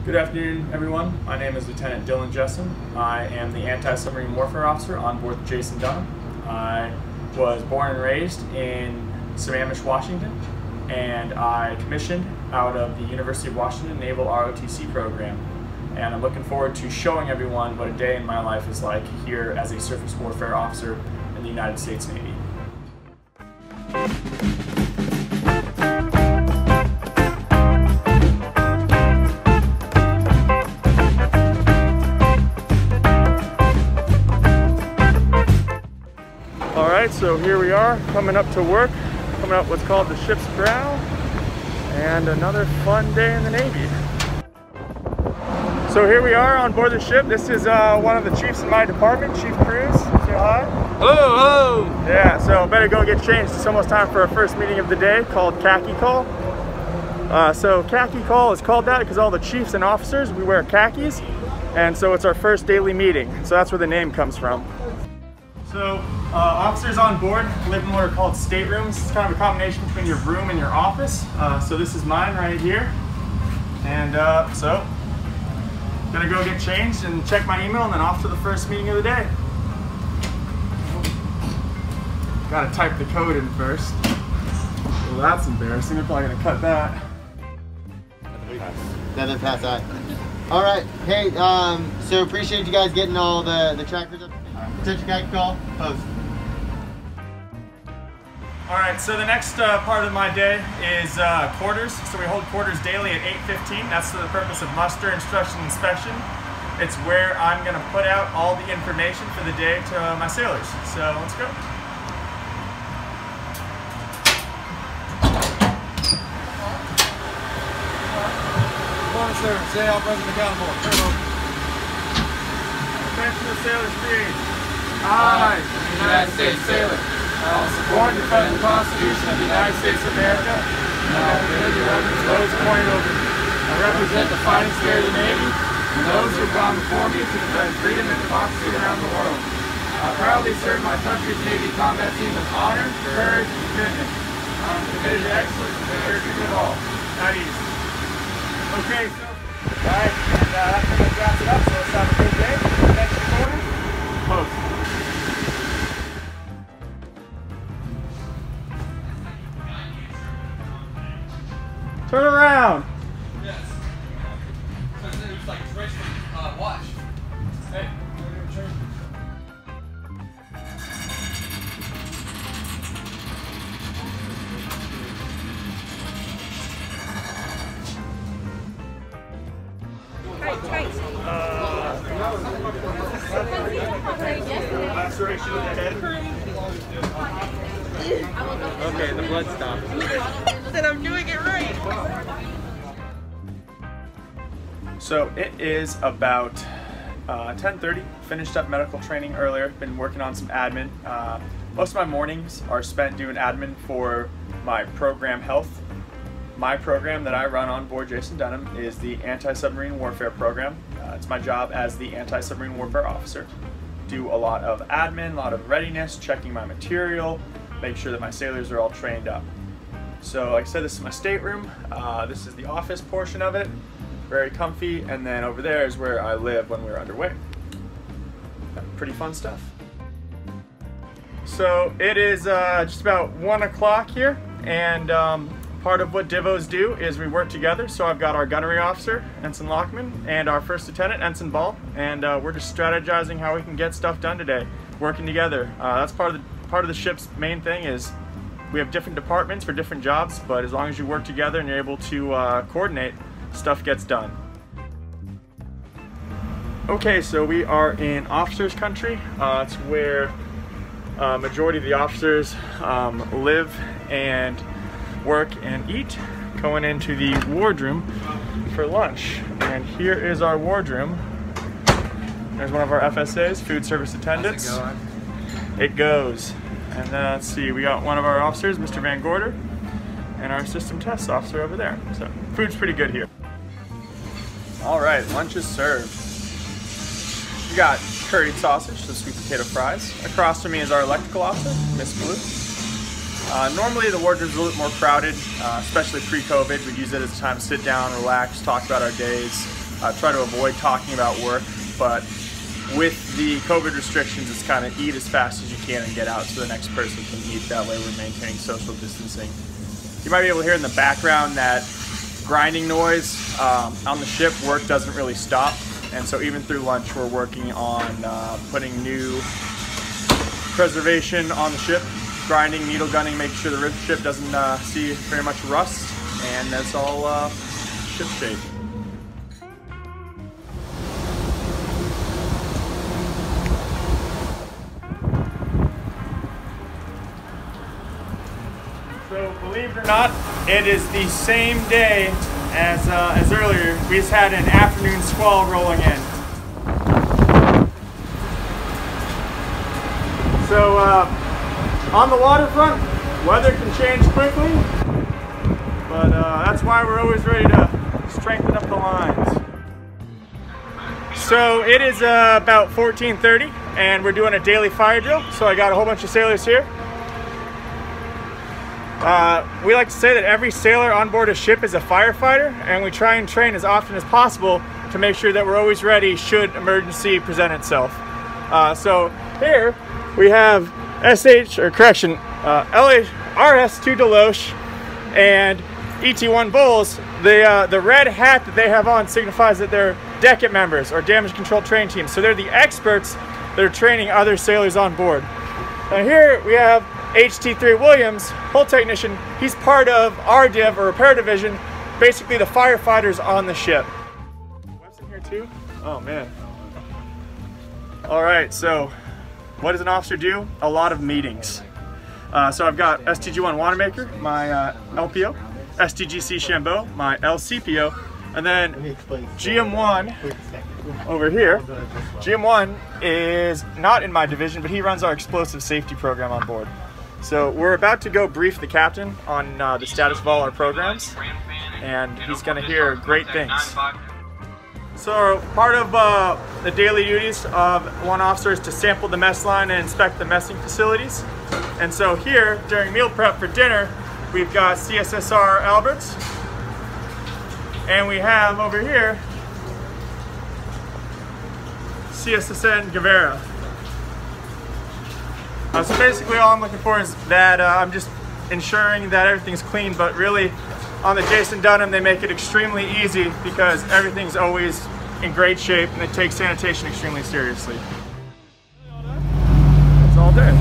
Good afternoon, everyone. My name is Lt Dylan Jessum. I am the Anti-Submarine Warfare Officer on board the Jason Dunham. I was born and raised in Sammamish, Washington, and I commissioned out of the University of Washington Naval ROTC program. And I'm looking forward to showing everyone what a day in my life is like here as a surface warfare officer in the United States Navy. Alright, so here we are, coming up to work, coming up what's called the ship's brow, and another fun day in the Navy. So here we are on board the ship. This is one of the chiefs in my department, Chief Cruz. Say hi. Hello, hello! Yeah, so better go get changed. It's almost time for our first meeting of the day called khaki call. So khaki call is called that because all the chiefs and officers, we wear khakis, and so it's our first daily meeting. So that's where the name comes from. So officers on board live in what are called staterooms. It's kind of a combination between your room and your office. So this is mine right here. And so gonna go get changed and check my email and then off to the first meeting of the day. Gotta type the code in first. Well, that's embarrassing. They're probably gonna cut that. Then pass that. All right. Hey, so appreciate you guys getting all the trackers up. Attention, khaki call. Post. All right. So the next part of my day is quarters. So we hold quarters daily at 8:15. That's for the purpose of muster, instruction, inspection. It's where I'm gonna put out all the information for the day to my sailors. So let's go. Sir, say all present accountable. Attention to sailor speed. I, United States sailor, I will support and defend the Constitution of the United States of America, and I will obey the orders of those appointed over me. I represent the fighting spirit of the Navy and those who have gone before me to defend freedom and democracy around the world. I proudly serve my country's Navy combat team with honor, courage, and commitment. I am committed to excellence and fair treatment of all. Nice. Okay, so alright, and that pretty much wraps it up, so let's have a good day. Next quarter, post. Turn around! Yes. It's like it's ready for watch. Hey, we're going to turn. Laceration of the head. Okay, the blood stopped. Then I'm doing it right. So it is about 10:30. Finished up medical training earlier. Been working on some admin. Most of my mornings are spent doing admin for my program health. My program that I run on board Jason Dunham is the Anti-Submarine Warfare Program. It's my job as the Anti-Submarine Warfare Officer. Do a lot of admin, a lot of readiness, checking my material, make sure that my sailors are all trained up. So like I said, this is my stateroom. This is the office portion of it. Very comfy, and then over there is where I live when we're underway. Pretty fun stuff. So it is just about 1 o'clock here, and part of what divos do is we work together. So I've got our gunnery officer, Ensign Lockman, and our first lieutenant, Ensign Ball, and we're just strategizing how we can get stuff done today, working together. That's part of the ship's main thing is we have different departments for different jobs, but as long as you work together and you're able to coordinate, stuff gets done. Okay, so we are in officers' country. It's where majority of the officers live and work and eat. Going into the wardroom for lunch, and here is our wardroom. There's one of our FSAs, food service attendants. It goes. And then let's see, we got one of our officers, Mr. Van Gorder, and our system tests officer over there. So food's pretty good here. All right, lunch is served. We got curried sausage, so sweet potato fries. Across from me is our electrical officer, Miss Blue. Normally the wardrobe's a little bit more crowded, especially pre-COVID. We'd use it as a time to sit down, relax, talk about our days. try to avoid talking about work, but with the COVID restrictions, it's kind of eat as fast as you can and get out so the next person can eat. That way we're maintaining social distancing. You might be able to hear in the background that grinding noise. On the ship, work doesn't really stop, and so even through lunch we're working on putting new preservation on the ship, grinding, needle gunning, making sure the ship doesn't see very much rust, and that's all ship shape. So believe it or not, it is the same day as earlier. We just had an afternoon squall rolling in. So on the waterfront, weather can change quickly, but that's why we're always ready to strengthen up the lines. So it is about 14:30 and we're doing a daily fire drill. So I got a whole bunch of sailors here. We like to say that every sailor on board a ship is a firefighter, and we try and train as often as possible to make sure that we're always ready should emergency present itself. So here we have RS2 Deloche and ET1 Bulls. The red hat that they have on signifies that they're decket members or damage control training teams. So they're the experts that are training other sailors on board. And here we have HT3 Williams, hull technician. He's part of our div or repair division, basically the firefighters on the ship. What's in here too? Oh man. All right, so what does an officer do? A lot of meetings. So I've got STG1 Wanamaker, my LPO, STGC Shambo, my LCPO, and then GM1 over here. GM1 is not in my division, but he runs our explosive safety program on board. So we're about to go brief the captain on the status of all our programs, and he's going to hear great things. So part of the daily duties of one officer is to sample the mess line and inspect the messing facilities. And so here, during meal prep for dinner, we've got CSSR Alberts, and we have over here CSSN Guevara. So basically all I'm looking for is that I'm just ensuring that everything's clean, but really on the Jason Dunham they make it extremely easy because everything's always in great shape and they take sanitation extremely seriously. It's all day.